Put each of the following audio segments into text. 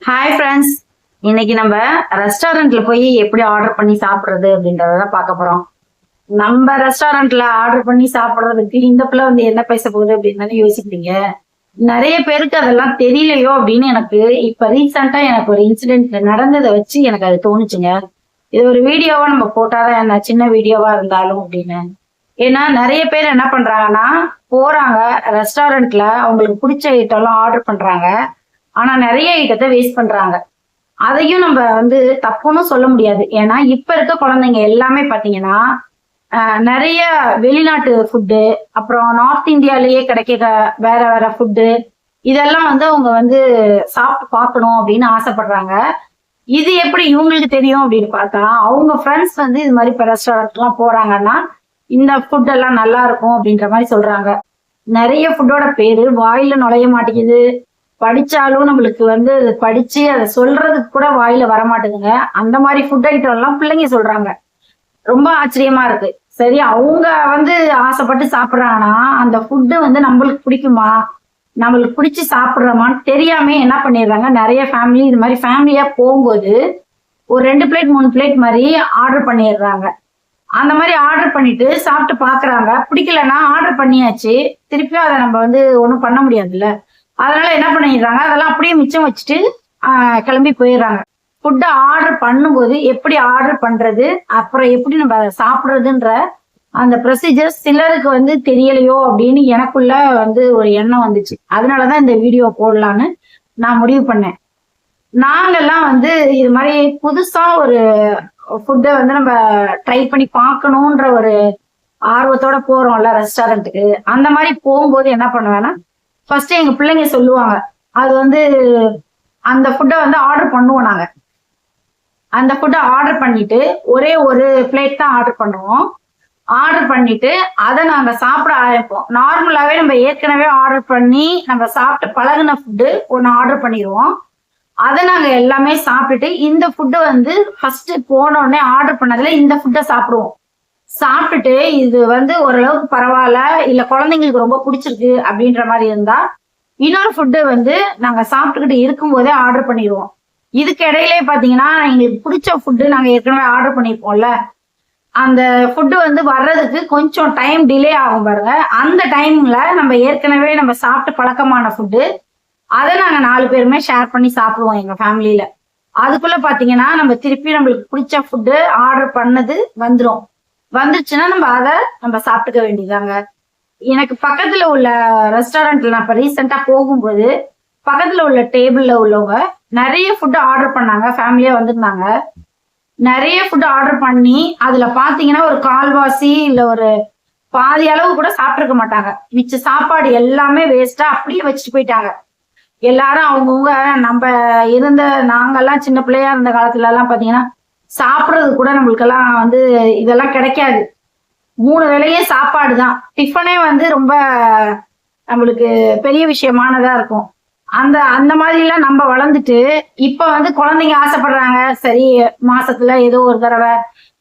Hi friends, இன்னைக்கு நம்ம ரெஸ்டாரண்ட்ல போய் எப்படி ஆர்டர் பண்ணி சாப்பிடுறது அப்படின்றத பார்க்க போறோம். நம்ம ரெஸ்டாரண்ட்ல ஆர்டர் பண்ணி சாப்பிடுறதுக்கு இந்த பிள்ளை வந்து என்ன பேச போகுது அப்படின்னு யோசிக்கிறீங்க. நிறைய பேருக்கு அதெல்லாம் தெரியலையோ அப்படின்னு எனக்கு இப்ப ரீசெண்டா எனக்கு ஒரு இன்சிடென்ட் நடந்ததை வச்சு எனக்கு அது தோணுச்சுங்க. இது ஒரு வீடியோவா நம்ம போட்டாதான் என்ன, சின்ன வீடியோவா இருந்தாலும் அப்படின்னு. ஏன்னா நிறைய பேர் என்ன பண்றாங்கன்னா, போறாங்க ரெஸ்டாரண்ட்ல அவங்களுக்கு பிடிச்ச ஐட்டம் எல்லாம் ஆர்டர் பண்றாங்க. ஆனா நிறைய ஐட்டத்தை வேஸ்ட் பண்றாங்க. அதையும் நம்ம வந்து தப்புன்னு சொல்ல முடியாது. ஏன்னா இப்ப இருக்க குழந்தைங்க எல்லாமே பாத்தீங்கன்னா நிறைய வெளிநாட்டு ஃபுட்டு, அப்புறம் நார்த் இந்தியாலேயே கிடைக்கிற வேற வேற ஃபுட்டு, இதெல்லாம் வந்து அவங்க வந்து சாப்பிட்டு பார்க்கணும் அப்படின்னு ஆசைப்படுறாங்க. இது எப்படி இவங்களுக்கு தெரியும் அப்படின்னு பார்த்தா, அவங்க ஃப்ரெண்ட்ஸ் வந்து இது மாதிரி இப்போ ரெஸ்டாரண்ட் எல்லாம் போறாங்கன்னா இந்த ஃபுட் எல்லாம் நல்லா இருக்கும் அப்படின்ற மாதிரி சொல்றாங்க. நிறைய ஃபுட்டோட பேரு வாயில நுழைய மாட்டேங்குது. படிச்சாலும் நம்மளுக்கு வந்து படிச்சு அதை சொல்றதுக்கு கூட வாயில வரமாட்டேங்குங்க. அந்த மாதிரி ஃபுட் ஐட்டம் எல்லாம் பிள்ளைங்க சொல்றாங்க. ரொம்ப ஆச்சரியமா இருக்கு. சரி, அவங்க வந்து ஆசைப்பட்டு சாப்பிடுறாங்கன்னா அந்த ஃபுட்டு வந்து நம்மளுக்கு பிடிக்குமா, நம்மளுக்கு பிடிச்சி சாப்பிடுறோமான்னு தெரியாம என்ன பண்ணிடுறாங்க, நிறைய ஃபேமிலி இது மாதிரி ஃபேமிலியா போகும்போது ஒரு 2 பிளேட் 3 பிளேட் மாதிரி ஆர்டர் பண்ணிடுறாங்க. அந்த மாதிரி ஆர்டர் பண்ணிட்டு சாப்பிட்டு பாக்குறாங்க. பிடிக்கலன்னா ஆர்டர் பண்ணியாச்சு, திருப்பியும் அதை நம்ம வந்து ஒன்றும் பண்ண முடியாதுல்ல. அதனால என்ன பண்ணிடுறாங்க, அதெல்லாம் அப்படியே மிச்சம் வச்சுட்டு கிளம்பி போயிடுறாங்க. ஃபுட்டை ஆர்டர் பண்ணும்போது எப்படி ஆர்டர் பண்றது, அப்புறம் எப்படி நம்ம அதை சாப்பிட்றதுன்ற அந்த ப்ரொசீஜர் சிலருக்கு வந்து தெரியலையோ அப்படின்னு எனக்குள்ள வந்து ஒரு எண்ணம் வந்துச்சு. அதனாலதான் இந்த வீடியோ போடலான்னு நான் முடிவு பண்ணேன். நாங்கெல்லாம் வந்து இது மாதிரி புதுசா ஒரு ஃபுட்டை வந்து நம்ம ட்ரை பண்ணி பார்க்கணுன்ற ஒரு ஆர்வத்தோட போறோம்ல ரெஸ்டாரண்ட்டுக்கு. அந்த மாதிரி போகும்போது என்ன பண்ணுவேன்னா, ஃபர்ஸ்ட் எங்க பிள்ளைங்க சொல்லுவாங்க, அது வந்து அந்த ஃபுட்டை வந்து ஆர்டர் பண்ணுவோம். நாங்க அந்த ஃபுட்டை ஆர்டர் பண்ணிட்டு ஒரே ஒரு பிளேட் தான் ஆர்டர் பண்ணுவோம். ஆர்டர் பண்ணிட்டு அதை நாங்க சாப்பிட ஆரம்பிப்போம். நார்மலாவே நம்ம ஏற்கனவே ஆர்டர் பண்ணி நம்ம சாப்பிட்டு பழகின ஃபுட்டு ஒன்று ஆர்டர் பண்ணிடுவோம். அதை நாங்க எல்லாமே சாப்பிட்டுட்டு இந்த ஃபுட்டை வந்து ஃபர்ஸ்ட் போன உடனே ஆர்டர் பண்ணதுல இந்த ஃபுட்டை சாப்பிடுவோம். சாப்பிட்டுட்டு இது வந்து ஓரளவுக்கு பரவாயில்ல, இல்ல குழந்தைங்களுக்கு ரொம்ப பிடிச்சிருக்கு அப்படின்ற மாதிரி இருந்தா இன்னொரு ஃபுட்டு வந்து நாங்க சாப்பிட்டுக்கிட்டு இருக்கும் போதே ஆர்டர் பண்ணிடுவோம். இதுக்கு இடையிலே பாத்தீங்கன்னா எங்களுக்கு பிடிச்ச ஃபுட்டு நாங்க ஏற்கனவே ஆர்டர் பண்ணிருப்போம்ல, அந்த ஃபுட்டு வந்து வர்றதுக்கு கொஞ்சம் டைம் டிலே ஆகும் பாருங்க. அந்த டைம்ல நம்ம ஏற்கனவே நம்ம சாப்பிட்டு பழக்கமான ஃபுட்டு, அதை நாங்க 4 பேருமே ஷேர் பண்ணி சாப்பிடுவோம் எங்க ஃபேமிலியில. அதுக்குள்ள பாத்தீங்கன்னா நம்ம திருப்பி நம்மளுக்கு பிடிச்ச ஃபுட்டு ஆர்டர் பண்ணது வந்துருச்சுன்னா நம்ம சாப்பிட்டுக்க வேண்டியதாங்க. எனக்கு பக்கத்துல உள்ள ரெஸ்டாரண்ட்ல நான் இப்ப ரீசெண்டா போகும்போது பக்கத்துல உள்ள டேபிள்ல உள்ளவங்க நிறைய ஃபுட் ஆர்டர் பண்ணாங்க. ஃபேமிலியா வந்திருந்தாங்க. நிறைய ஃபுட் ஆர்டர் பண்ணி அதுல பாத்தீங்கன்னா ஒரு கால்வாசி இல்ல ஒரு பாதி அளவு கூட சாப்பிட்டுருக்க மாட்டாங்க. மிச்ச சாப்பாடு எல்லாமே வேஸ்டா அப்படியே வச்சுட்டு போயிட்டாங்க. எல்லாரும் அவங்கவுங்க நாங்கெல்லாம் சின்ன பிள்ளையா இருந்த காலத்துல எல்லாம் பாத்தீங்கன்னா சாப்பிட்றது கூட நம்மளுக்கெல்லாம் வந்து இதெல்லாம் கிடைக்காது. 3 வேளையே சாப்பாடு தான். டிஃபனே வந்து ரொம்ப நம்மளுக்கு பெரிய விஷயமானதா இருக்கும். அந்த மாதிரி எல்லாம் நம்ம வளர்ந்துட்டு இப்ப வந்து குழந்தைங்க ஆசைப்படுறாங்க. சரி, மாசத்துல ஏதோ ஒரு தடவை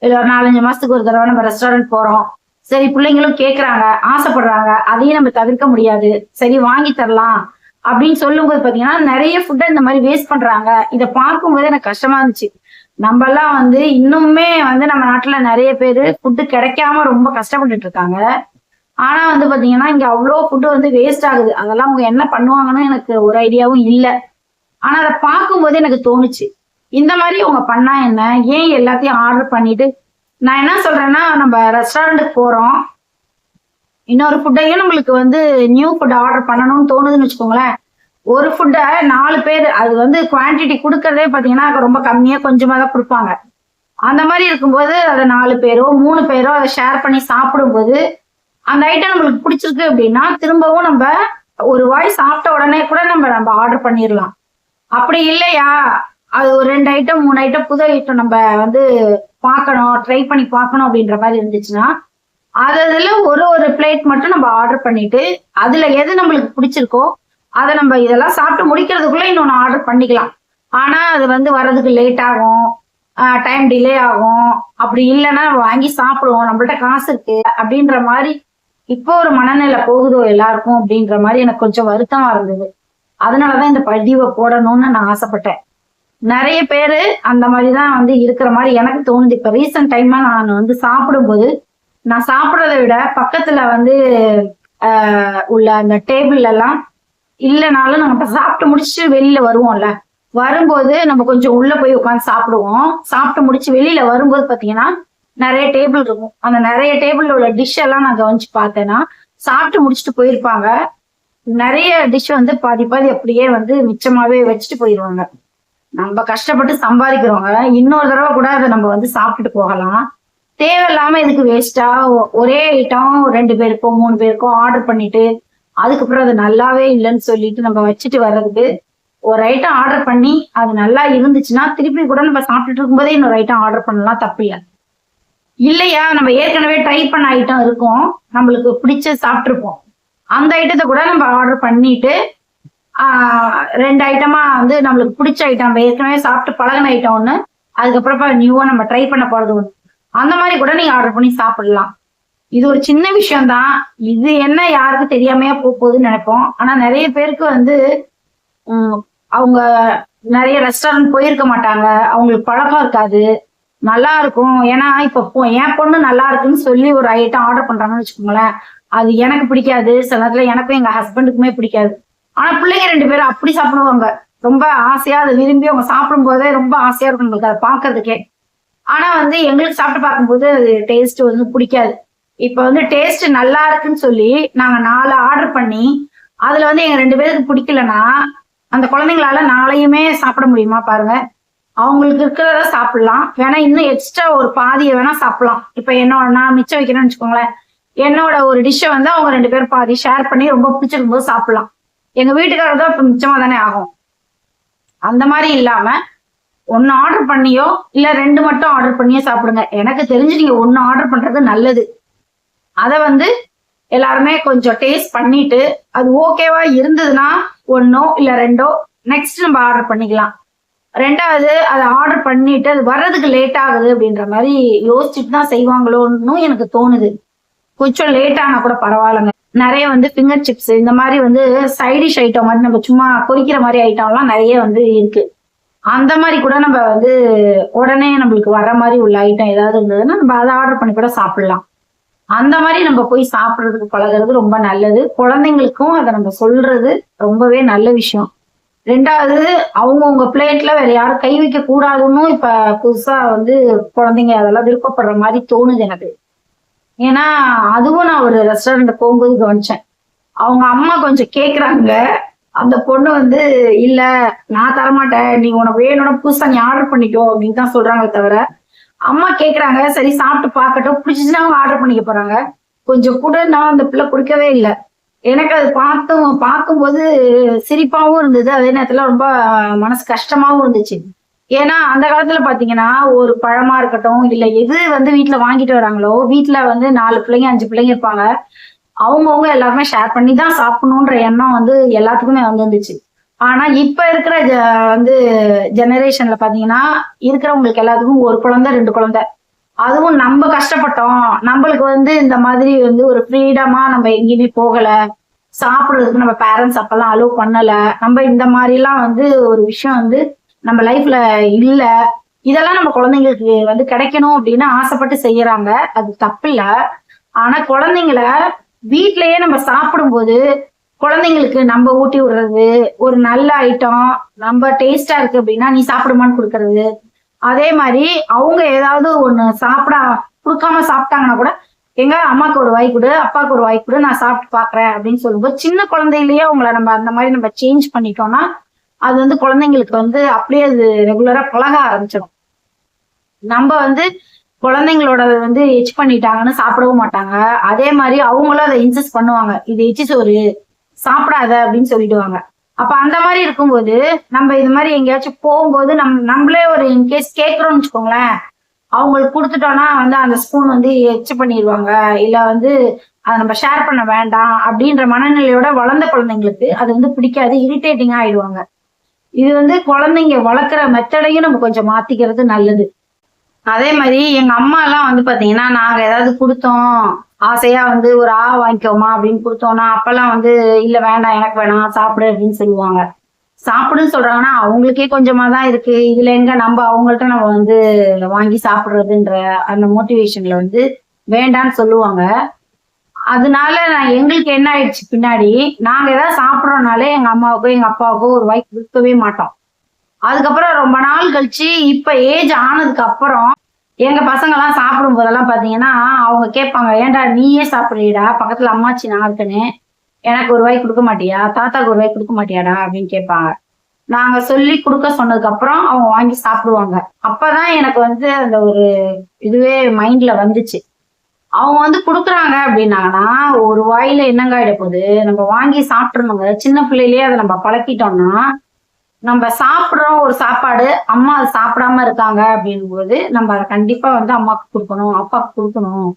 இல்ல ஒரு 4-5 மாசத்துக்கு ஒரு தடவை நம்ம ரெஸ்டாரண்ட் போறோம். சரி, பிள்ளைங்களும் கேட்கறாங்க, ஆசைப்படுறாங்க, அதையும் நம்ம தவிர்க்க முடியாது. சரி, வாங்கி தரலாம் அப்படின்னு சொல்லும்போது பாத்தீங்கன்னா நிறைய ஃபுட்டை இந்த மாதிரி வேஸ்ட் பண்றாங்க. இதை பார்க்கும்போது எனக்கு கஷ்டமா இருந்துச்சு. நம்ம எல்லாம் வந்து இன்னுமே வந்து நம்ம நாட்டுல நிறைய பேரு ஃபுட்டு கிடைக்காம ரொம்ப கஷ்டப்பட்டுட்டு இருக்காங்க. ஆனா வந்து பாத்தீங்கன்னா இங்க அவ்வளோ ஃபுட்டு வந்து வேஸ்ட் ஆகுது. அதெல்லாம் அவங்க என்ன பண்ணுவாங்கன்னு எனக்கு ஒரு ஐடியாவும் இல்லை. ஆனா அதை பார்க்கும்போது எனக்கு தோணுச்சு, இந்த மாதிரி அவங்க பண்ணா என்ன, ஏன் எல்லாத்தையும் ஆர்டர் பண்ணிட்டு. நான் என்ன சொல்றேன்னா, நம்ம ரெஸ்டாரண்ட்டுக்கு போறோம், இன்னொரு ஃபுட்டையும் நம்மளுக்கு வந்து நியூ ஃபுட் ஆர்டர் பண்ணணும்னு தோணுதுன்னு வச்சுக்கோங்களேன். ஒரு ஃபுட்டை 4 பேர், அது வந்து குவான்டிட்டி கொடுக்கறதே பாத்தீங்கன்னா ரொம்ப கம்மியா கொஞ்சமா தான் கொடுப்பாங்க. அந்த மாதிரி இருக்கும்போது அதை 4 பேரோ 3 பேரோ அதை ஷேர் பண்ணி சாப்பிடும்போது அந்த ஐட்டம் நம்மளுக்கு பிடிச்சிருக்கு அப்படின்னா திரும்பவும் நம்ம ஒரு வாய் சாப்பிட்ட உடனே கூட நம்ம ஆர்டர் பண்ணிடலாம். அப்படி இல்லையா, அது ஒரு 2 ஐட்டம் 3 ஐட்டம் புது ஐட்டம் நம்ம வந்து பார்க்கணும், ட்ரை பண்ணி பார்க்கணும் அப்படின்ற மாதிரி இருந்துச்சுன்னா அதுல ஒரு பிளேட் மட்டும் நம்ம ஆர்டர் பண்ணிட்டு அதுல எது நம்மளுக்கு பிடிச்சிருக்கோ அதை நம்ம இதெல்லாம் சாப்பிட்டு முடிக்கிறதுக்குள்ள இன்னொன்னு ஆர்டர் பண்ணிக்கலாம். ஆனா அது வந்து வர்றதுக்கு லேட் ஆகும், டைம் டிலே ஆகும். அப்படி இல்லைன்னா நம்ம வாங்கி சாப்பிடுவோம், நம்மள்ட்ட காசு இருக்கு அப்படின்ற மாதிரி இப்போ ஒரு மனநிலை போகுதோ எல்லாருக்கும் அப்படின்ற மாதிரி எனக்கு கொஞ்சம் வருத்தமா இருந்தது. அதனாலதான் இந்த பதிவை போடணும்னு நான் ஆசைப்பட்டேன். நிறைய பேரு அந்த மாதிரிதான் வந்து இருக்கிற மாதிரி எனக்கு தோணுது. இப்ப ரீசெண்ட் டைமா நான் வந்து சாப்பிடும்போது நான் சாப்பிட்றத விட பக்கத்துல வந்து உள்ள அந்த டேபிள் எல்லாம் இல்லைனாலும் நம்ம சாப்பிட்டு முடிச்சு வெளியில வருவோம்ல, வரும்போது நம்ம கொஞ்சம் உள்ள போய் உட்காந்து சாப்பிடுவோம். சாப்பிட்டு முடிச்சு வெளியில வரும்போது பாத்தீங்கன்னா நிறைய டேபிள் இருக்கும். அந்த நிறைய டேபிள்ல உள்ள டிஷ் எல்லாம் நான் கவனிச்சு பார்த்தேன்னா சாப்பிட்டு முடிச்சுட்டு போயிருப்பாங்க. நிறைய டிஷ் வந்து பாதி பாதி அப்படியே வந்து மிச்சமாவே வச்சுட்டு போயிருவாங்க. நம்ம கஷ்டப்பட்டு சம்பாதிக்கிறவங்க இன்னொரு தடவை கூட அதை நம்ம வந்து சாப்பிட்டுட்டு போகலாம். தேவையில்லாம இதுக்கு வேஸ்டா ஒரே ஐட்டம் 2 பேருக்கோ 3 பேருக்கோ ஆர்டர் பண்ணிட்டு அதுக்கப்புறம் அது நல்லாவே இல்லைன்னு சொல்லிட்டு நம்ம வச்சுட்டு வர்றதுக்கு, ஒரு ஐட்டம் ஆர்டர் பண்ணி அது நல்லா இருந்துச்சுன்னா திருப்பி கூட நம்ம சாப்பிட்டுட்டு இருக்கும்போதே இன்னொரு ஐட்டம் ஆர்டர் பண்ணலாம், தப்பு இல்லை. இல்லையா நம்ம ஏற்கனவே ட்ரை பண்ண ஐட்டம் இருக்கும், நம்மளுக்கு பிடிச்ச சாப்பிட்டுருப்போம், அந்த ஐட்டத்தை கூட நம்ம ஆர்டர் பண்ணிட்டு 2 ஐட்டமா வந்து நம்மளுக்கு பிடிச்ச ஐட்டம், நம்ம ஏற்கனவே சாப்பிட்டு பழகின ஐட்டம் ஒண்ணு, அதுக்கப்புறம் நியூவா நம்ம ட்ரை பண்ண போறது ஒண்ணு, அந்த மாதிரி கூட நீங்க ஆர்டர் பண்ணி சாப்பிடலாம். இது ஒரு சின்ன விஷயம் தான். இது என்ன யாருக்கு தெரியாமையா போகுதுன்னு நினைப்போம். ஆனா நிறைய பேருக்கு வந்து அவங்க நிறைய ரெஸ்டாரண்ட் போயிருக்க மாட்டாங்க, அவங்களுக்கு பழக்கம் இருக்காது, நல்லா இருக்கும். ஏன்னா இப்ப என் பொண்ணு நல்லா இருக்குன்னு சொல்லி ஒரு ஐட்டம் ஆர்டர் பண்றாங்கன்னு வச்சுக்கோங்களேன், அது எனக்கு பிடிக்காது, சில நேரத்துல எனக்கும் எங்க ஹஸ்பண்டுக்குமே பிடிக்காது. ஆனா பிள்ளைங்க 2 பேரும் அப்படி சாப்பிடுவாங்க, ரொம்ப ஆசையா அதை விரும்பி அவங்க சாப்பிடும் போதே ரொம்ப ஆசையா இருக்கும் நம்மளுக்கு அதை பாக்குறதுக்கே. ஆனா வந்து எங்களுக்கு சாப்பிட்டு பார்க்கும்போது அது டேஸ்ட் வந்து பிடிக்காது. இப்ப வந்து டேஸ்ட் நல்லா இருக்குன்னு சொல்லி நாங்க 4 ஆர்டர் பண்ணி அதுல வந்து எங்க 2 பேருக்கு பிடிக்கலன்னா அந்த குழந்தைங்களால 4யுமே சாப்பிட முடியுமா பாருங்க. அவங்களுக்கு இருக்கிறத சாப்பிடலாம், வேணா இன்னும் எக்ஸ்ட்ரா ஒரு பாதியை வேணா சாப்பிடலாம். இப்ப நான் மிச்சம் வைக்கிறேன்னு வச்சுக்கோங்களேன், என்னோட ஒரு டிஷ்ஷை வந்து அவங்க 2 பேரும் பாதி ஷேர் பண்ணி ரொம்ப பிடிச்சிருக்கும் போது சாப்பிடலாம். எங்க வீட்டுக்காரர் தான் இப்ப மிச்சமா தானே ஆகும். அந்த மாதிரி இல்லாம 1 ஆர்டர் பண்ணியோ இல்ல 2 மட்டும் ஆர்டர் பண்ணியோ சாப்பிடுங்க. எனக்கு தெரிஞ்சு நீங்க 1 ஆர்டர் பண்றது நல்லது. அதை வந்து எல்லாருமே கொஞ்சம் டேஸ்ட் பண்ணிட்டு அது ஓகேவா இருந்ததுன்னா 1 இல்ல 2 நெக்ஸ்ட் நம்ம ஆர்டர் பண்ணிக்கலாம். 2வது அதை ஆர்டர் பண்ணிட்டு அது வர்றதுக்கு லேட் ஆகுது அப்படின்ற மாதிரி யோசிச்சுட்டு தான் செய்வாங்களோன்னு எனக்கு தோணுது. கொஞ்சம் லேட் ஆனா கூட பரவாயில்லைங்க. நிறைய வந்து ஃபிங்கர் சிப்ஸ் இந்த மாதிரி வந்து சைடிஷ் ஐட்டம் மாதிரி நம்ம சும்மா பொரிக்கிற மாதிரி ஐட்டம்லாம் நிறைய வந்து இருக்கு. அந்த மாதிரி கூட நம்ம வந்து உடனே நம்மளுக்கு வர மாதிரி உள்ள ஐட்டம் ஏதாவது இருந்ததுன்னா நம்ம அதை ஆர்டர் பண்ணி கூட சாப்பிடலாம். அந்த மாதிரி நம்ம போய் சாப்பிட்றதுக்கு பழகிறது ரொம்ப நல்லது. குழந்தைங்களுக்கும் அதை நம்ம சொல்றது ரொம்பவே நல்ல விஷயம். 2வது அவங்கவுங்க பிளேட்ல வேற யாரும் கை வைக்க கூடாதுன்னு இப்ப புதுசா வந்து குழந்தைங்க அதெல்லாம் விருப்பப்படுற மாதிரி தோணுது எனக்கு. ஏன்னா அதுவும் நான் ஒரு ரெஸ்டாரண்ட் போகும்போது கவனிச்சேன். அவங்க அம்மா கொஞ்சம் கேக்குறாங்க, அந்த பொண்ணு வந்து இல்ல நான் தரமாட்டேன், நீ உனக்கு வேணும்னா புதுசா நீ ஆர்டர் பண்ணிக்கோ அப்படின்னு தான் சொல்றாங்களே தவிர, அம்மா கேக்குறாங்க சரி சாப்பிட்டு பார்க்கட்டும், பிடிச்சிச்சுன்னா அவங்க ஆர்டர் பண்ணிக்க போறாங்க. கொஞ்சம் கூட நான் அந்த பிள்ளை குடிக்கவே இல்லை. எனக்கு அது பார்க்கும்போது சிரிப்பாவும் இருந்தது, அதே நேரத்துல ரொம்ப மனசு கஷ்டமாவும் இருந்துச்சு. ஏன்னா அந்த காலத்துல பாத்தீங்கன்னா ஒரு பழமா இருக்கட்டும் இல்ல எது வந்து வீட்டுல வாங்கிட்டு வராங்களோ, வீட்டுல வந்து 4 பிள்ளைங்க 5 பிள்ளைங்க இருப்பாங்க, அவங்கவுங்க எல்லாருமே ஷேர் பண்ணி தான் சாப்பிடணுன்ற எண்ணம் வந்து எல்லாத்துக்குமே வந்துருந்துச்சு. ஆனா இப்ப இருக்கிற வந்து ஜெனரேஷன்ல பாத்தீங்கன்னா இருக்கிறவங்களுக்கு எல்லாத்துக்கும் 1 குழந்தை 2 குழந்தை, அதுவும் நம்ம கஷ்டப்பட்டோம், நம்மளுக்கு வந்து இந்த மாதிரி வந்து ஒரு ஃப்ரீடமா நம்ம எங்கேயுமே போகல, சாப்பிடுறதுக்கு நம்ம பேரண்ட்ஸ் அப்பெல்லாம் அலோவ் பண்ணல, நம்ம இந்த மாதிரி எல்லாம் வந்து ஒரு விஷயம் வந்து நம்ம லைஃப்ல இல்ல, இதெல்லாம் நம்ம குழந்தைங்களுக்கு வந்து கிடைக்கணும் அப்படின்னு ஆசைப்பட்டு செய்யறாங்க, அது தப்பு இல்ல. ஆனா குழந்தைங்கள வீட்லயே நம்ம சாப்பிடும்போது குழந்தைங்களுக்கு நம்ம ஊட்டி விடுறது, ஒரு நல்ல ஐட்டம் நம்ம டேஸ்டா இருக்கு அப்படின்னா நீ சாப்பிடுமான்னு கொடுக்கறது, அதே மாதிரி அவங்க ஏதாவது ஒண்ணு கொடுக்காம சாப்பிட்டாங்கன்னா கூட எங்க அம்மாக்கு ஒரு வாய் கொடு, அப்பாவுக்கு ஒரு வாய் கொடு, நான் சாப்பிட்டு பாக்குறேன் அப்படின்னு சொல்லும்போது சின்ன குழந்தையிலேயே அவங்கள நம்ம அந்த மாதிரி நம்ம சேஞ்ச் பண்ணிட்டோம்னா அது வந்து குழந்தைங்களுக்கு வந்து அப்படியே அது ரெகுலரா பழக ஆரம்பிச்சிடும். நம்ம வந்து குழந்தைங்களோட வந்து எச் பண்ணிட்டாங்கன்னு சாப்பிடவும் மாட்டாங்க, அதே மாதிரி அவங்களும் அதை இன்சஸ்ட் பண்ணுவாங்க, இது எச்சி சோறு சாப்பிடாத அப்படின்னு சொல்லிடுவாங்க. அப்ப அந்த மாதிரி இருக்கும்போது நம்ம இது மாதிரி எங்கேயாச்சும் போகும்போது நம்மளே ஒரு இன்கேஸ் கேட்கறோம்னு வச்சுக்கோங்களேன், அவங்களுக்கு கொடுத்துட்டோம்னா வந்து அந்த ஸ்பூன் வந்து எச்சு பண்ணிடுவாங்க, இல்ல வந்து அதை நம்ம ஷேர் பண்ண வேண்டாம் அப்படின்ற மனநிலையோட வளர்ந்த குழந்தைங்களுக்கு அது வந்து பிடிக்காது, இரிட்டேட்டிங்கா ஆயிடுவாங்க. இது வந்து குழந்தைங்க வளர்க்குற மெத்தடையும் நம்ம கொஞ்சம் மாத்திக்கிறது நல்லது. அதே மாதிரி எங்க அம்மா எல்லாம் வந்து பாத்தீங்கன்னா நாங்க ஏதாவது கொடுத்தோம், ஆசையா வந்து ஒரு வாங்கிக்கோமா அப்படின்னு கொடுத்தோம்னா அப்பெல்லாம் வந்து இல்ல வேண்டாம் எனக்கு வேணாம் சாப்பிடு அப்படின்னு சொல்லுவாங்க. சாப்பிடுன்னு சொல்றாங்கன்னா அவங்களுக்கே கொஞ்சமா தான் இருக்கு. இதுல எங்க நம்ம அவங்கள்ட்ட நம்ம வந்து வாங்கி சாப்பிடுறதுன்ற அந்த மோட்டிவேஷன்ல வந்து வேண்டான்னு சொல்லுவாங்க. அதனால நான் எங்களுக்கு என்ன ஆயிடுச்சு பின்னாடி, நாங்க ஏதாவது சாப்பிடுறோம்னாலே எங்க அம்மாவுக்கோ எங்க அப்பாவுக்கோ ஒரு வாய் கொடுக்கவே மாட்டோம். அதுக்கப்புறம் ரொம்ப நாள் கழிச்சு இப்ப ஏஜ் ஆனதுக்கு அப்புறம் எங்க பசங்க எல்லாம் சாப்பிடும் போதெல்லாம் பாத்தீங்கன்னா அவங்க கேட்பாங்க, ஏன்டா நீயே சாப்பிடுறீடா, பக்கத்துல அம்மாச்சி நான் இருக்கேன்னு எனக்கு ஒரு வாய் கொடுக்க மாட்டியா, தாத்தாக்கு ஒரு வாய் கொடுக்க மாட்டியாடா அப்படின்னு கேட்பாங்க. நாங்க சொல்லி கொடுக்க சொன்னதுக்கு அப்புறம் அவங்க வாங்கி சாப்பிடுவாங்க. அப்பதான் எனக்கு வந்து அந்த ஒரு இதுவே மைண்ட்ல வந்துச்சு. அவங்க வந்து குடுக்குறாங்க அப்படின்னாங்கன்னா ஒரு வாயில என்னங்க ஆயிட போகுது, நம்ம வாங்கி சாப்பிட்டுருணுங்க. சின்ன பிள்ளையிலேயே அதை நம்ம பழக்கிட்டோம்னா நம்ம சாப்பிடுறோம் ஒரு சாப்பாடு, அம்மா அது சாப்பிடாம இருக்காங்க அப்படின்னும் போது நம்ம அதை கண்டிப்பா வந்து அம்மாவுக்கு கொடுக்கணும், அப்பாவுக்கு கொடுக்கணும்,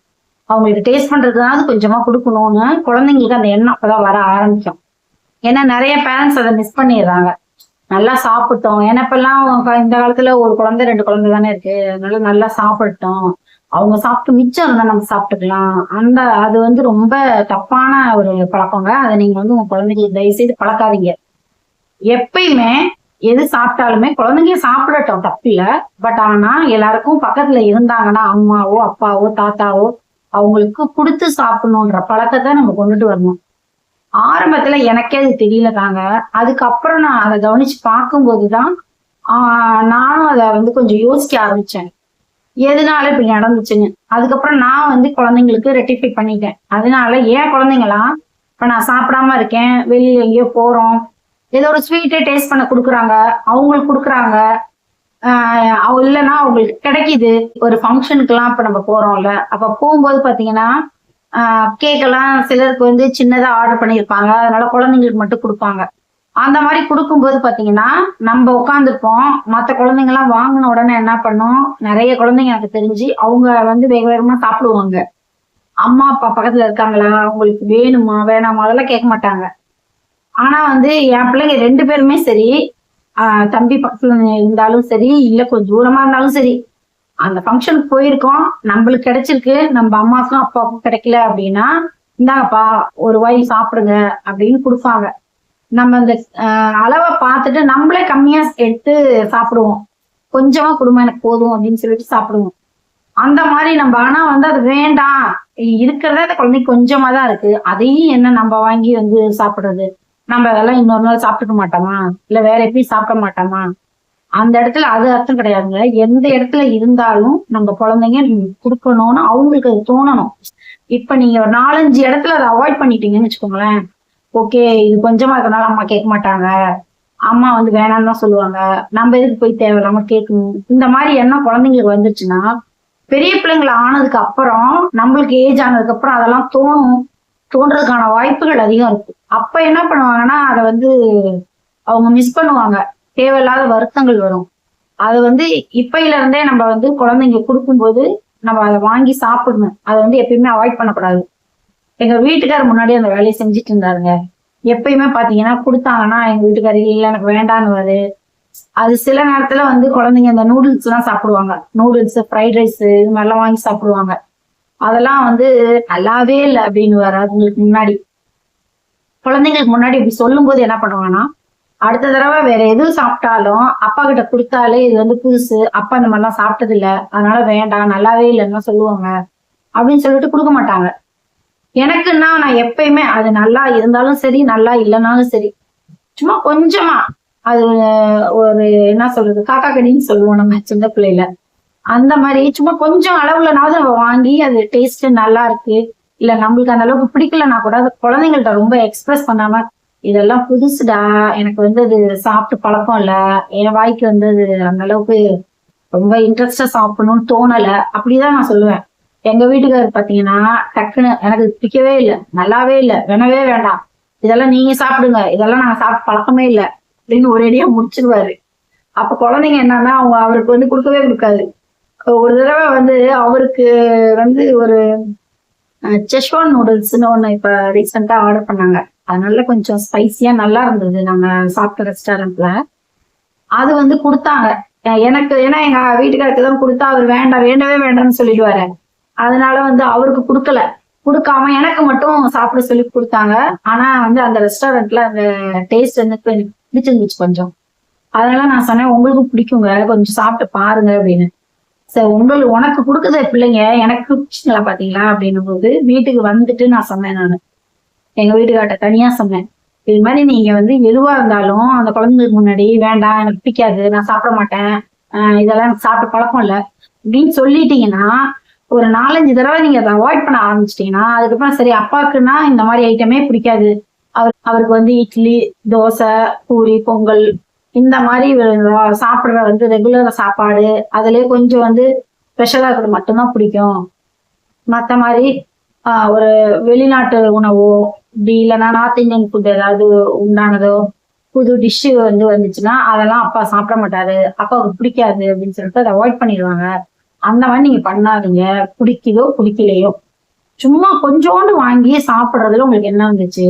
அவங்களுக்கு டேஸ்ட் பண்றதுனால கொஞ்சமா கொடுக்கணும்னு குழந்தைங்களுக்கு அந்த எண்ணம் அப்பதான் வர ஆரம்பிக்கும். ஏன்னா நிறைய பேரண்ட்ஸ் அதை மிஸ் பண்ணிடுறாங்க. நல்லா சாப்பிட்டோம், ஏன்னா இப்பெல்லாம் இந்த காலத்துல ஒரு குழந்தை 2 குழந்தை தானே இருக்கு, அதனால நல்லா சாப்பிட்டோம், அவங்க சாப்பிட்டு மிச்சம் இருந்தா நம்ம சாப்பிட்டுக்கலாம். அது வந்து ரொம்ப தப்பான ஒரு பழக்கங்க. அதை நீங்க வந்து உங்க குழந்தைங்களுக்கு தயவு செய்து பழக்காதீங்க. எப்பயுமே எது சாப்பிட்டாலுமே குழந்தைங்க சாப்பிடட்டும், தப்பில்ல. பட் ஆனா எல்லாருக்கும் பக்கத்துல இருந்தாங்கன்னா அம்மாவோ அப்பாவோ தாத்தாவோ அவங்களுக்கு கொடுத்து சாப்பிடணுன்ற பழக்கத்தை நம்ம கொண்டுட்டு வரணும். ஆரம்பத்துல எனக்கே அது தெரியலதாங்க. அதுக்கப்புறம் நான் அதை கவனிச்சு பார்க்கும்போதுதான் நானும் அதை வந்து கொஞ்சம் யோசிக்க ஆரம்பிச்சேன், எதனால இப்படி நடந்துச்சுன்னு. அதுக்கப்புறம் நான் வந்து குழந்தைங்களுக்கு ரெட்டிஃபை பண்ணிட்டேன். அதனால ஏன் குழந்தைங்களாம் இப்ப நான் சாப்பிடாம இருக்கேன், வெளியில எங்கேயோ போறோம், ஏதோ ஒரு ஸ்வீட்டே டேஸ்ட் பண்ண கொடுக்குறாங்க, அவங்களுக்கு கொடுக்குறாங்க, அவங்க இல்லைன்னா அவங்களுக்கு கிடைக்குது. ஒரு ஃபங்க்ஷனுக்கு எல்லாம் இப்ப நம்ம போறோம்ல, அப்ப போகும்போது பாத்தீங்கன்னா கேக் எல்லாம் சிலருக்கு வந்து சின்னதா ஆர்டர் பண்ணியிருப்பாங்க, அதனால குழந்தைங்களுக்கு மட்டும் கொடுப்பாங்க. அந்த மாதிரி கொடுக்கும்போது பாத்தீங்கன்னா நம்ம உட்காந்துருப்போம், மற்ற குழந்தைங்க எல்லாம் வாங்கின உடனே என்ன பண்ணும், நிறைய குழந்தைங்க எனக்கு தெரிஞ்சு அவங்க வந்து வேக வேகமா சாப்பிடுவாங்க. அம்மா அப்பா பக்கத்துல இருக்காங்களா, அவங்களுக்கு வேணுமா வேணாமா அதெல்லாம் கேட்க மாட்டாங்க. ஆனா வந்து என் பிள்ளைங்க 2 பேருமே சரி, தம்பி பக்கத்துல இருந்தாலும் சரி, இல்ல கொஞ்சம் தூரமா இருந்தாலும் சரி, அந்த ஃபங்க்ஷனுக்கு போயிருக்கோம், நம்மளுக்கு கிடைச்சிருக்கு, நம்ம அம்மாவுக்கும் அப்பாவுக்கும் கிடைக்கல அப்படின்னா இந்தாங்கப்பா ஒரு வாய் சாப்பிடுங்க அப்படின்னு கொடுப்பாங்க. நம்ம அந்த அளவை பார்த்துட்டு நம்மளே கம்மியா எடுத்து சாப்பிடுவோம். கொஞ்சமா குடும்பம் எனக்கு போதும் அப்படின்னு சொல்லிட்டு சாப்பிடுவோம். அந்த மாதிரி நம்ம ஆனா வந்து அது வேண்டாம், இருக்கிறதே அந்த குழந்தைக்கு கொஞ்சமா தான் இருக்கு, அதையும் என்ன நம்ம வாங்கி வந்து சாப்பிடுறது, நம்ம அதெல்லாம் இன்னொரு நாள் சாப்பிட்டுக்க மாட்டோமா, இல்ல வேற எப்பயும் சாப்பிட மாட்டோமா, அந்த இடத்துல அது அர்த்தம் கிடையாதுங்க. எந்த இடத்துல இருந்தாலும் நம்ம குழந்தைங்க கொடுக்கணும்னு அவங்களுக்கு அது தோணணும். இப்ப நீங்க ஒரு 4-5 இடத்துல அதை அவாய்ட் பண்ணிட்டீங்கன்னு வச்சுக்கோங்களேன், ஓகே இது கொஞ்சமா இருக்கனால அம்மா கேட்க மாட்டாங்க, அம்மா வந்து வேணாம்னு தான் சொல்லுவாங்க, நம்ம எதுக்கு போய் தேவையில்லாம கேட்கணும், இந்த மாதிரி எண்ணம் குழந்தைங்களுக்கு வந்துச்சுன்னா பெரிய பிள்ளைங்களை ஆனதுக்கு அப்புறம் நம்மளுக்கு ஏஜ் ஆனதுக்கு அப்புறம் அதெல்லாம் தோன்றதுக்கான வாய்ப்புகள் அதிகம் இருக்கு. அப்ப என்ன பண்ணுவாங்கன்னா அதை வந்து அவங்க மிஸ் பண்ணுவாங்க, தேவையில்லாத வருத்தங்கள் வரும். அது வந்து இப்பையில இருந்தே நம்ம வந்து குழந்தைங்க கொடுக்கும்போது நம்ம அதை வாங்கி சாப்பிடணும், அதை வந்து எப்பயுமே அவாய்ட் பண்ணக்கூடாது. எங்க வீட்டுக்காரர் முன்னாடி அந்த வேலையை செஞ்சுட்டு இருந்தாருங்க. எப்பயுமே பாத்தீங்கன்னா கொடுத்தாங்கன்னா எங்க வீட்டுக்காரர் இல்ல எனக்கு வேண்டான்னு. அது சில நேரத்துல வந்து குழந்தைங்க இந்த நூடுல்ஸ் எல்லாம் சாப்பிடுவாங்க, நூடுல்ஸ் ஃப்ரைட் ரைஸ் இது மாதிரிலாம் வாங்கி சாப்பிடுவாங்க. அதெல்லாம் வந்து நல்லாவே இல்லை அப்படின்னு அதுங்களுக்கு முன்னாடி, குழந்தைங்களுக்கு முன்னாடி இப்படி சொல்லும் போது என்ன பண்ணுவாங்கன்னா அடுத்த தடவை வேற எதுவும் சாப்பிட்டாலும் அப்பா கிட்ட கொடுத்தாலே இது வந்து புதுசு, அப்பா இந்த மாதிரிலாம் சாப்பிட்டது இல்லை அதனால வேண்டாம் நல்லாவே இல்லைன்னா சொல்லுவாங்க அப்படின்னு சொல்லிட்டு கொடுக்க மாட்டாங்க. எனக்குன்னா நான் எப்பயுமே அது நல்லா இருந்தாலும் சரி நல்லா இல்லைனாலும் சரி சும்மா கொஞ்சமா, அது ஒரு என்ன சொல்றது காக்கா கடின்னு சொல்லுவோம் நம்ம சின்ன பிள்ளையில, அந்த மாதிரி சும்மா கொஞ்சம் அளவுலனாவது நம்ம வாங்கி அது டேஸ்ட் நல்லா இருக்கு, இல்ல நம்மளுக்கு அந்த அளவுக்கு பிடிக்கலன்னா கூட குழந்தைங்கள்ட்ட ரொம்ப எக்ஸ்பிரஸ் பண்ணாம இதெல்லாம் புதுசுடா, எனக்கு வந்து அது சாப்பிட்டு பழக்கம் இல்ல, என் வாய்க்கு வந்து அது அந்த அளவுக்கு ரொம்ப இன்ட்ரெஸ்டா சாப்பிடணும்னு தோணல, அப்படிதான் நான் சொல்லுவேன். எங்க வீட்டுக்காரர் பாத்தீங்கன்னா டக்குன்னு எனக்கு பிடிக்கவே இல்லை, நல்லாவே இல்லை, வேணவே வேண்டாம், இதெல்லாம் நீங்க சாப்பிடுங்க, இதெல்லாம் நாங்க சாப்பிட்டு பழக்கமே இல்லை அப்படின்னு ஒரேடியா முடிச்சிருவாரு. அப்ப குழந்தைங்க என்னன்னா அவங்க அவருக்கு வந்து கொடுக்கவே கொடுக்காது. ஒரு தடவை வந்து அவருக்கு வந்து ஒரு செஷ்வான் நூடுல்ஸ்ன்னு ஒண்ணு இப்ப ரீசெண்டா ஆர்டர் பண்ணாங்க. அதனால கொஞ்சம் ஸ்பைசியா நல்லா இருந்தது நாங்க சாப்பிட்ட ரெஸ்டாரண்ட்ல. அது வந்து கொடுத்தாங்க எனக்கு, ஏன்னா எங்க வீட்டுக்காரருக்கு தான் கொடுத்தா அவர் வேண்டாம் வேண்டவே வேண்டாம்னு சொல்லிடுவாரு. அதனால வந்து அவருக்கு கொடுக்காம எனக்கு மட்டும் சாப்பிட சொல்லி கொடுத்தாங்க. ஆனா வந்து அந்த ரெஸ்டாரண்ட்ல அந்த டேஸ்ட் வந்து பிடிச்சிருந்துச்சு கொஞ்சம். அதனால நான் சொன்னேன், உங்களுக்கு பிடிக்குங்க, கொஞ்சம் சாப்பிட்டு பாருங்க அப்படின்னு. சரி, உனக்கு கொடுக்குற பிள்ளைங்க எனக்கு பிடிச்சிங்களா பாத்தீங்களா அப்படின்னும் போது வீட்டுக்கு வந்துட்டு நான் சொன்னேன். நான் எங்க வீட்டுக்கார்ட்ட தனியா சொன்னேன், இது மாதிரி நீங்க வந்து எதுவா இருந்தாலும் அந்த குழந்தைங்களுக்கு முன்னாடி வேண்டாம், எனக்கு பிடிக்காது, நான் சாப்பிட மாட்டேன், இதெல்லாம் எனக்கு சாப்பிட்டு பழக்கம் இல்லை அப்படின்னு சொல்லிட்டீங்கன்னா, ஒரு 4-5 தடவை நீங்க அதை அவாய்ட் பண்ண ஆரம்பிச்சிட்டீங்கன்னா, அதுக்கப்புறம் சரி அப்பாவுக்குன்னா இந்த மாதிரி ஐட்டமே பிடிக்காது, அவருக்கு வந்து இட்லி, தோசை, பூரி, பொங்கல் இந்த மாதிரி சாப்பிடுற வந்து ரெகுலர் சாப்பாடு, அதுலயே கொஞ்சம் வந்து ஸ்பெஷலா இருக்கிறது மட்டும்தான் பிடிக்கும். மத்த மாதிரி ஒரு வெளிநாட்டு உணவோ இப்படி இல்லைன்னா நார்த் இந்தியன் ஃபுட் ஏதாவது உண்டானதோ புது டிஷ்ஷு வந்து வந்துச்சுன்னா அதெல்லாம் அப்பா சாப்பிட மாட்டாரு, அப்பாவுக்கு பிடிக்காது அப்படின்னு சொல்லிட்டு அதை அவாய்ட் பண்ணிடுவாங்க. அந்த மாதிரி நீங்க பண்ணாதீங்க, பிடிக்குதோ பிடிக்கலையோ சும்மா கொஞ்சோண்டு வாங்கி சாப்பிடுறதுல உங்களுக்கு என்ன வந்துச்சு?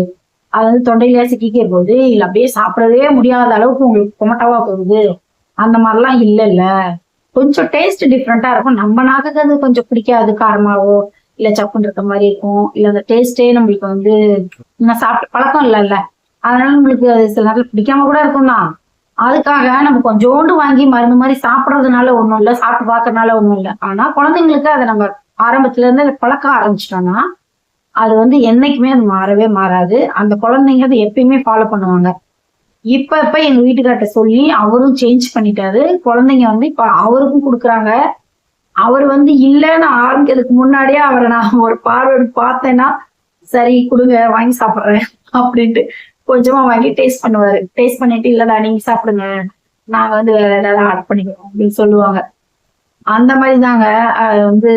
அது வந்து தொண்டையில சிக்கிக்க போகுது, இல்ல அப்படியே சாப்பிடவே முடியாத அளவுக்கு உங்களுக்கு கொமட்டாவா போகுது, அந்த மாதிரிலாம் இல்ல. கொஞ்சம் டேஸ்ட் டிஃப்ரெண்டா இருக்கும். நம்ம நாக்குக்கு அது கொஞ்சம் பிடிக்காது, காரமாவோ இல்ல சப்புன்னு இருக்க மாதிரி இருக்கும், இல்ல அந்த டேஸ்டே நம்மளுக்கு வந்து இன்னும் சாப்பிட்டு பழக்கம் இல்லைல்ல, அதனால நம்மளுக்கு அது சில நேரத்தில் பிடிக்காம கூட இருக்கும் தான். அதுக்காக நம்ம கொஞ்சோண்டு வாங்கி மருந்து மாதிரி சாப்பிட்றதுனால ஒண்ணும் இல்லை, சாப்பிட்டு பார்க்கறதுனால ஒண்ணும் இல்லை. ஆனா குழந்தைங்களுக்கு அதை நம்ம ஆரம்பத்துல இருந்து அதை பழக்க ஆரம்பிச்சிட்டோம்னா அது வந்து என்னைக்குமே அது மாறவே மாறாது. அந்த குழந்தைங்க அதை எப்பயுமே ஃபாலோ பண்ணுவாங்க. இப்ப எங்க வீட்டுக்கார்ட்ட சொல்லி அவரும் சேஞ்ச் பண்ணிட்டாரு. குழந்தைங்க வந்து இப்ப அவருக்கும் கொடுக்குறாங்க. அவர் வந்து இல்லைன்னு ஆரம்பிக்கிறதுக்கு முன்னாடியே அவரை நான் ஒரு பார்வை பார்த்தேன்னா, சரி கொடுங்க வாங்கி சாப்பிட்றேன் அப்படின்ட்டு கொஞ்சமா வாங்கி டேஸ்ட் பண்ணுவாரு. டேஸ்ட் பண்ணிட்டு இல்லடா நீங்க சாப்பிடுங்க, நாங்க வந்து வேற ஏதாவது ஆட் பண்ணிக்கிறோம் அப்படின்னு சொல்லுவாங்க. அந்த மாதிரி தாங்க. அது வந்து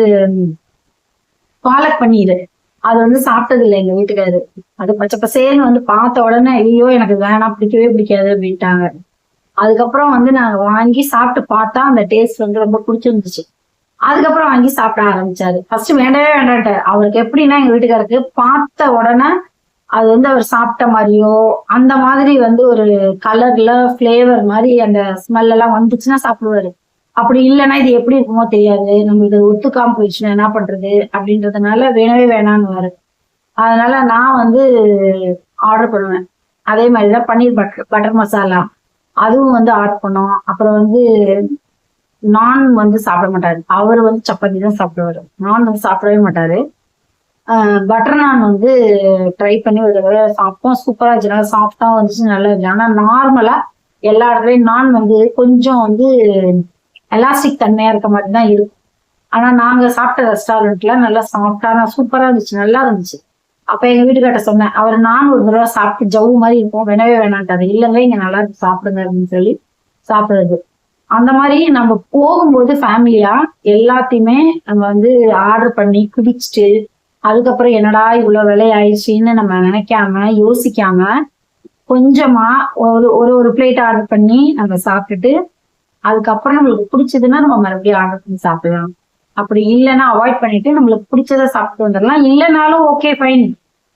பாலக் பன்னீர் அது வந்து சாப்பிட்டது இல்லை எங்க வீட்டுக்காரு. அது பச்சை பசேன்னு வந்து பார்த்த உடனே ஐயோ எனக்கு வேணாம், பிடிக்கவே பிடிக்காது அப்படின்ட்டாங்க. அதுக்கப்புறம் வந்து நாங்க வாங்கி சாப்பிட்டு பார்த்தா அந்த டேஸ்ட் வந்து ரொம்ப பிடிச்சிருந்துச்சு. அதுக்கப்புறம் வாங்கி சாப்பிட ஆரம்பிச்சாரு. ஃபர்ஸ்ட் வேண்டவே வேண்டான்ட்டாரு. அவருக்கு எப்படின்னா எங்க வீட்டுக்காருக்கு பார்த்த உடனே அது வந்து அவர் சாப்பிட்ட மாதிரியோ அந்த மாதிரி வந்து ஒரு கலர்ல ஃபிளேவர் மாதிரி அந்த ஸ்மெல் எல்லாம் வந்துச்சுன்னா சாப்பிடுவாரு. அப்படி இல்லைன்னா இது எப்படி இருக்குமோ தெரியாது, நம்மளுக்கு ஒத்துக்காம போயிடுச்சுன்னா என்ன பண்றது அப்படின்றதுனால வேணவே வேணான்னு. அதனால நான் வந்து ஆர்டர் பண்ணுவேன். அதே மாதிரிதான் பன்னீர் பட்டர் மசாலா அதுவும் வந்து ஆர்டர் பண்ணோம். அப்புறம் வந்து நான் வந்து சாப்பிட மாட்டாரு, அவர் வந்து சப்பாத்தி தான் சாப்பிடுவாரு, நான் வந்து சாப்பிடவே மாட்டாரு. பட்டர் நான் வந்து ட்ரை பண்ணி ஒரு தடவை சாப்பிட்டோம், சூப்பரா இருந்துச்சு, நல்லா சாஃப்டா வந்துச்சு, நல்லா இருந்துச்சு. ஆனா நார்மலா எல்லா இடத்துலயும் நான் வந்து கொஞ்சம் வந்து எலாஸ்டிக் தன்மையா இருக்க மாதிரி தான் இருக்கும். ஆனா நாங்க சாப்பிட்ட ரெஸ்டாரண்ட்ல நல்லா சாஃப்டான சூப்பரா இருந்துச்சு, நல்லா இருந்துச்சு. அப்ப எங்க வீட்டுக்கார்ட்ட சொன்னேன், அவர் நான் ஒரு தடவை சாப்பிட்டு ஜவு மாதிரி இருக்கும், வேணவே வேணான்ட்டாரு. இல்லைங்க இங்க நல்லா இருக்கு சாப்பிடுங்க அப்படின்னு சொல்லி சாப்பிடுறது. அந்த மாதிரி நம்ம போகும்போது ஃபேமிலியா எல்லாத்தையுமே நம்ம வந்து ஆர்டர் பண்ணி குடிச்சிட்டு அதுக்கப்புறம் என்னடா இவ்வளவு விலை ஆயிடுச்சுன்னு நம்ம நினைக்காம யோசிக்காம கொஞ்சமா ஒரு ஒரு ஒரு பிளேட் ஆர்டர் பண்ணி நம்ம சாப்பிட்டுட்டு அதுக்கப்புறம் நம்மளுக்கு பிடிச்சதுன்னா நம்ம மறுபடியும் ஆர்டர் பண்ணி சாப்பிடலாம். அப்படி இல்லைன்னா அவாய்ட் பண்ணிட்டு நம்மளுக்கு பிடிச்சதை சாப்பிட்டு வந்துடலாம். இல்லைனாலும் ஓகே ஃபைன்,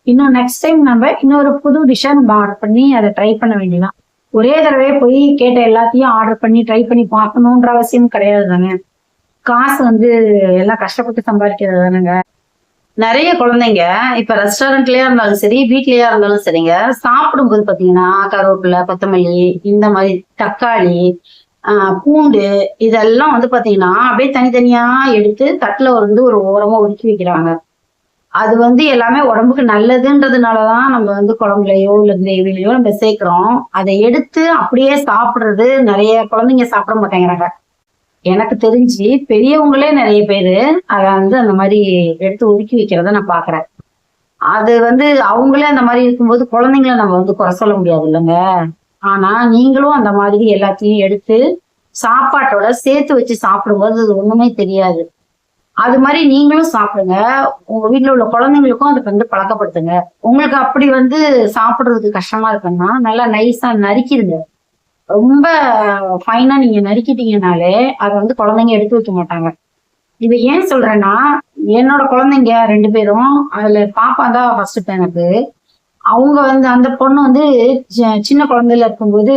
இன்னும் நெக்ஸ்ட் டைம் நம்ம இன்னொரு புது டிஷ்ஷை நம்ம ஆர்டர் பண்ணி அதை ட்ரை பண்ண வேண்டியதான். ஒரே தடவை போய் கேட்ட எல்லாத்தையும் ஆர்டர் பண்ணி ட்ரை பண்ணி பார்க்கணுன்ற அவசியம் கிடையாது தானே. காசு வந்து எல்லாம் கஷ்டப்பட்டு சம்பாதிக்கிறது தானேங்க. நிறைய குழந்தைங்க இப்ப ரெஸ்டாரண்ட்லயா இருந்தாலும் சரி வீட்லயா இருந்தாலும் சரிங்க, சாப்பிடும்போது பாத்தீங்கன்னா கருவேப்பிலை, கொத்தமல்லி, இந்த மாதிரி தக்காளி, பூண்டு இதெல்லாம் வந்து பாத்தீங்கன்னா அப்படியே தனித்தனியா எடுத்து தட்டுல வந்து ஒரு ஓரமா ஒதுக்கி வைக்கிறாங்க. அது வந்து எல்லாமே உடம்புக்கு நல்லதுன்றதுனாலதான் நம்ம வந்து குழம்புலையோ இல்ல கிரேவிலையோ நம்ம சேர்க்கிறோம். அதை எடுத்து அப்படியே சாப்பிடுறது நிறைய குழந்தைங்க சாப்பிட மாட்டேங்கிறாங்க. எனக்கு தெரிஞ்சு பெரியவங்களே நிறைய பேரு அதை வந்து அந்த மாதிரி எடுத்து ஒதுக்கி வைக்கிறத நான் பாக்குறேன். அது வந்து அவங்களே அந்த மாதிரி இருக்கும்போது குழந்தைங்கள நம்ம வந்து குறை சொல்ல முடியாது இல்லைங்க. ஆனா நீங்களும் அந்த மாதிரி எல்லாத்தையும் எடுத்து சாப்பாட்டோட சேர்த்து வச்சு சாப்பிடும்போது அது ஒண்ணுமே தெரியாது. அது மாதிரி நீங்களும் சாப்பிடுங்க, உங்க வீட்டுல உள்ள குழந்தைங்களுக்கும் அதுக்கு வந்து பழக்கப்படுத்துங்க. உங்களுக்கு அப்படி வந்து சாப்பிடுறதுக்கு கஷ்டமா இருக்குன்னா நல்லா நைஸா நறுக்கிடுங்க. ரொம்ப ஃபைனா நீங்க நறுக்கிட்டீங்கனாலே அதை வந்து குழந்தைங்க எடுத்து வைக்க மாட்டாங்க. இதை ஏன் சொல்றேன்னா, என்னோட குழந்தைங்க 2 பேரும், அதுல பாப்பா தான் ஃபர்ஸ்ட் எனக்கு. அவங்க வந்து அந்த பொண்ணு வந்து சின்ன குழந்தையில இருக்கும்போது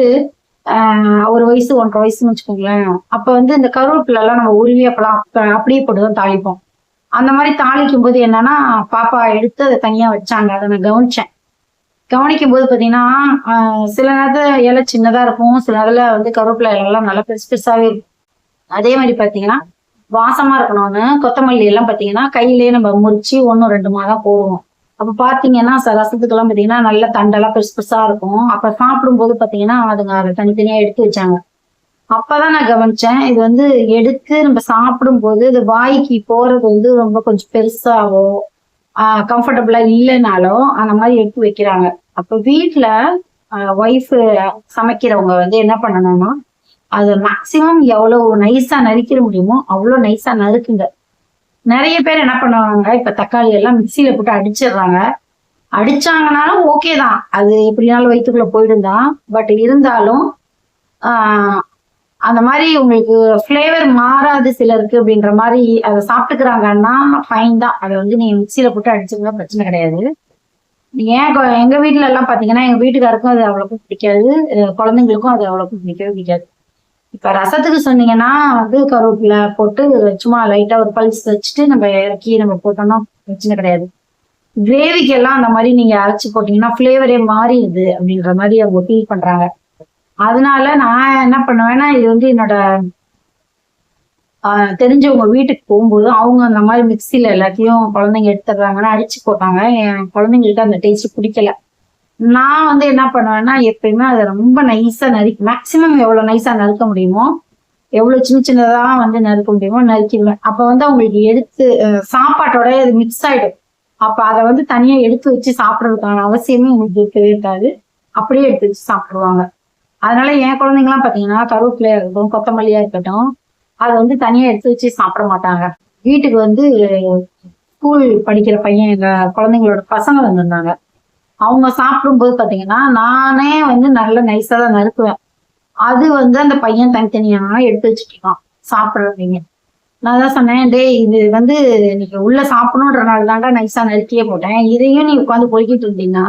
1 வயசு 1.5 வயசுன்னு வச்சுக்கோங்களேன். அப்ப வந்து இந்த கருவேப்பிலை எல்லாம் நம்ம உருவி அப்பெல்லாம் அப்படியே போட்டுதான் தாளிப்போம். அந்த மாதிரி தாளிக்கும் போது என்னன்னா பாப்பா எடுத்து அதை தனியா வச்சாங்க, அதை நான் கவனிச்சேன். கவனிக்கும் போது பாத்தீங்கன்னா சில நேரத்துல இலை சின்னதா இருக்கும், சில நேரத்துல வந்து கருவேப்பிலை இலைலாம் நல்லா பெருசு பெருசாவே இருக்கும். அதே மாதிரி பாத்தீங்கன்னா வாசமா இருக்கணும்னு கொத்தமல்லி எல்லாம் பாத்தீங்கன்னா கையிலேயே நம்ம முறிச்சு 1-2 தான் போடுவோம். அப்ப பாத்தீங்கன்னா ரசத்துக்கு எல்லாம் பாத்தீங்கன்னா நல்ல தண்டெல்லாம் பெருசு பெருசா இருக்கும். அப்ப சாப்பிடும் போது பாத்தீங்கன்னா அதுங்க அதை தனித்தனியா எடுத்து வச்சாங்க. அப்பதான் நான் கவனிச்சேன், இது வந்து எடுத்து நம்ம சாப்பிடும் போது இது வாய்க்கு போறது வந்து ரொம்ப கொஞ்சம் பெருசாவோ கம்ஃபர்டபுளா இல்லைனாலும் அந்த மாதிரி எடுத்து வைக்கிறாங்க. அப்ப வீட்டுல ஒய்ஃப் சமைக்கிறவங்க வந்து என்ன பண்ணணும்னா அதை மேக்சிமம் எவ்வளவு நைஸா நறுக்கிட முடியுமோ அவ்வளவு நைஸா நறுக்குங்க. நிறைய பேர் என்ன பண்ணுவாங்க, இப்ப தக்காளி எல்லாம் மிக்சியில போட்டு அடிச்சிடுறாங்க. அடிச்சாங்கனாலும் ஓகே தான், அது எப்படினாலும் வயிற்றுக்குள்ள போயிடும் தான். பட் இருந்தாலும் அந்த மாதிரி உங்களுக்கு ஃபிளேவர் மாறாது சிலருக்கு அப்படின்ற மாதிரி அதை சாப்பிட்டுக்கிறாங்கன்னா ஃபைன் தான். அதை வந்து நீங்க மிக்சியில போட்டு அடிச்சுக்கலாம், பிரச்சனை கிடையாது. ஏன் எங்க வீட்டுல எல்லாம் பாத்தீங்கன்னா எங்க வீட்டுக்காருக்கும் அது அவ்வளவுக்கும் பிடிக்காது, குழந்தைங்களுக்கும் அது அவ்வளவுக்கும் பிடிக்கவே பிடிக்காது. இப்ப ரசத்துக்கு சொன்னீங்கன்னா வந்து கருவேப்பிலை போட்டு சும்மா லைட்டா ஒரு பல்ஸ் வச்சுட்டு நம்ம இறக்கி நம்ம போட்டோம்னா பிரச்சனை கிடையாது. கிரேவிக்கு எல்லாம் அந்த மாதிரி நீங்க அரைச்சு போட்டீங்கன்னா ஃபிளேவரே மாறிடுது அப்படின்ற மாதிரி அவங்க ஃபீல் பண்றாங்க. அதனால நான் என்ன பண்ணுவேன்னா, இது வந்து என்னோட தெரிஞ்சவங்க வீட்டுக்கு போகும்போது அவங்க அந்த மாதிரி மிக்சியில எல்லாத்தையும் குழந்தைங்க எடுத்துடுறாங்கன்னா அடிச்சு போட்டாங்க. என் குழந்தைங்களுக்கு அந்த டேஸ்ட் பிடிக்கல. நான் வந்து என்ன பண்ணுவேன்னா எப்பயுமே அதை ரொம்ப நைஸா மேக்சிமம் எவ்வளவு நைஸா நறுக்க முடியுமோ, எவ்வளவு சின்ன சின்னதா வந்து நறுக்க முடியுமோ நறுக்கிடுவேன். அப்ப வந்து அவங்களுக்கு எடுத்து சாப்பாட்டோட இது மிக்ஸ் ஆயிடும். அப்ப அதை வந்து தனியா எடுத்து வச்சு சாப்பிடறதுக்கான அவசியமே உங்களுக்கு இருக்கவே இருக்காது, அப்படியே எடுத்து வச்சு சாப்பிடுவாங்க. அதனால என் குழந்தைங்கலாம் பாத்தீங்கன்னா கருவேப்பிலையா இருக்கட்டும் கொத்தமல்லியா இருக்கட்டும் அதை வந்து தனியா எடுத்து வச்சு சாப்பிட மாட்டாங்க. வீட்டுக்கு வந்து ஸ்கூல் படிக்கிற பையன் எங்க குழந்தைங்களோட பசங்க வந்திருந்தாங்க. அவங்க சாப்பிடும்போது பாத்தீங்கன்னா நானே வந்து நல்ல நைஸா தான் நறுக்குவேன். அது வந்து அந்த பையன் தனித்தனியா எடுத்து வச்சுக்கலாம் சாப்பிடுறீங்க. நான் தான் சொன்னேன், டே இது வந்து நீங்க உள்ள சாப்பிடணுன்றனால தாண்டா நைஸா நறுக்கியே போட்டேன், இதையும் நீ உட்காந்து பொறுக்கிட்டு இருந்தீங்கன்னா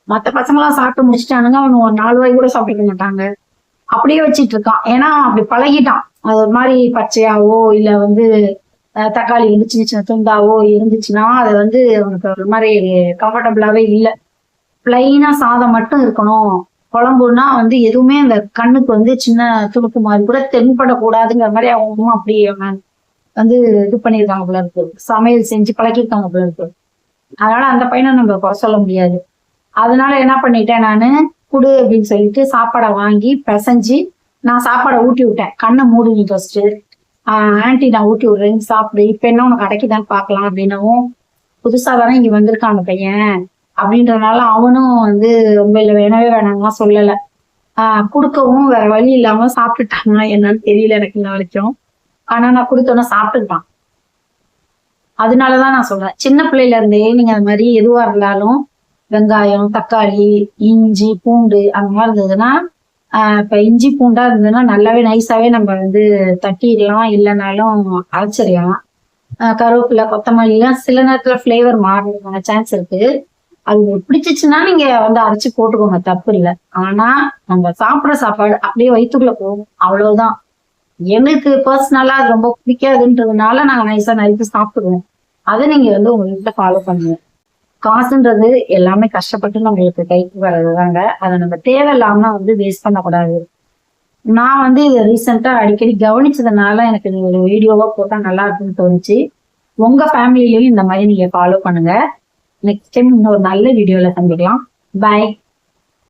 மத்த பசங்களாம் சாப்பிட்டு முடிச்சுட்டானுங்க, அவனுங்க ஒரு 4 வாய் கூட சாப்பிட மாட்டாங்க. அப்படியே வச்சிட்டு இருக்கான். ஏன்னா அப்படி பழகிட்டான். அது ஒரு மாதிரி பச்சையாவோ இல்ல வந்து தக்காளி வந்து சின்ன சின்ன துண்டாவோ இருந்துச்சுன்னா அதை வந்து அவனுக்கு ஒரு மாதிரி கம்ஃபர்டபுளாவே இல்லை. பிளைனா சாதம் மட்டும் இருக்கணும், குழம்புனா வந்து எதுவுமே அந்த கண்ணுக்கு வந்து சின்ன துணுக்கு மாதிரி கூட தென்படக்கூடாதுங்கிற மாதிரி அவங்க அப்படி வந்து இது பண்ணியிருக்காங்க போல இருக்கு, சமையல் செஞ்சு பழக்கிருக்காங்க போல இருக்கு. அதனால அந்த பையனை நம்ம குறை சொல்ல முடியாது. அதனால என்ன பண்ணிட்டேன், நானு குடு அப்படின்னு சொல்லிட்டு சாப்பாடை வாங்கி பிசைஞ்சு நான் சாப்பாடை ஊட்டி விட்டேன். கண்ணை மூடுங்க ஃபர்ஸ்ட், ஆன்டி நான் ஊட்டி விடுறேன்னு சாப்பிடு, இப்ப என்ன உனக்கு அடைக்குதான்னு பாக்கலாம் அப்படின்னவும், புதுசா தானே இங்க வந்திருக்கான் அந்த பையன் அப்படின்றனால அவனும் வந்து ரொம்ப இல்லை வேணவே வேணாம்லாம் சொல்லலை. கொடுக்கவும் வேற வழி இல்லாம சாப்பிட்டுட்டாங்க. என்னன்னு தெரியல எனக்கு இந்த வரைக்கும். ஆனா நான் கொடுத்தோன்னா சாப்பிட்டுட்டான். அதனாலதான் நான் சொல்றேன், சின்ன பிள்ளையில இருந்தே நீங்க அந்த மாதிரி எதுவா இருந்தாலும் வெங்காயம் தக்காளி இஞ்சி பூண்டு அந்த மாதிரி இருந்ததுன்னா, இப்ப இஞ்சி பூண்டா இருந்ததுன்னா நல்லாவே நைஸாவே நம்ம வந்து தட்டிடலாம், இல்லைனாலும் அரைச்சிடலாம். கருவேப்பிலை கொத்தமல்லாம் சில நேரத்துல ஃபிளேவர் மாறுறதுக்கான சான்ஸ் இருக்கு. அது பிடிச்சிச்சுன்னா நீங்க வந்து அரைச்சு போட்டுக்கோங்க, தப்பு இல்லை. ஆனா நம்ம சாப்பிட்ற சாப்பாடு அப்படியே வயிற்றுக்குள்ள போகும், அவ்வளவுதான். எனக்கு பர்சனலா அது ரொம்ப பிடிக்காதுன்றதுனால நாங்க நைஸா நறுக்கி சாப்பிடுவோம். அதை நீங்க வந்து உங்க வீட்டுல ஃபாலோ பண்ணுங்க. காசுன்றது எல்லாமே கஷ்டப்பட்டு நம்மளுக்கு கைக்கு வர்றதுதாங்க, அதை நம்ம தேவையில்லாம வந்து வேஸ்ட் பண்ணக்கூடாது. நான் வந்து இதை ரீசெண்டா அடிக்கடி கவனிச்சதுனால எனக்கு இது ஒரு வீடியோவா போட்டா நல்லா இருக்குன்னு தோணுச்சு. உங்க ஃபேமிலிலையும் இந்த மாதிரி நீங்க ஃபாலோ பண்ணுங்க. நெக்ஸ்ட் டைம் இன்னொரு நல்ல வீடியோல சந்திக்கலாம். பாய்.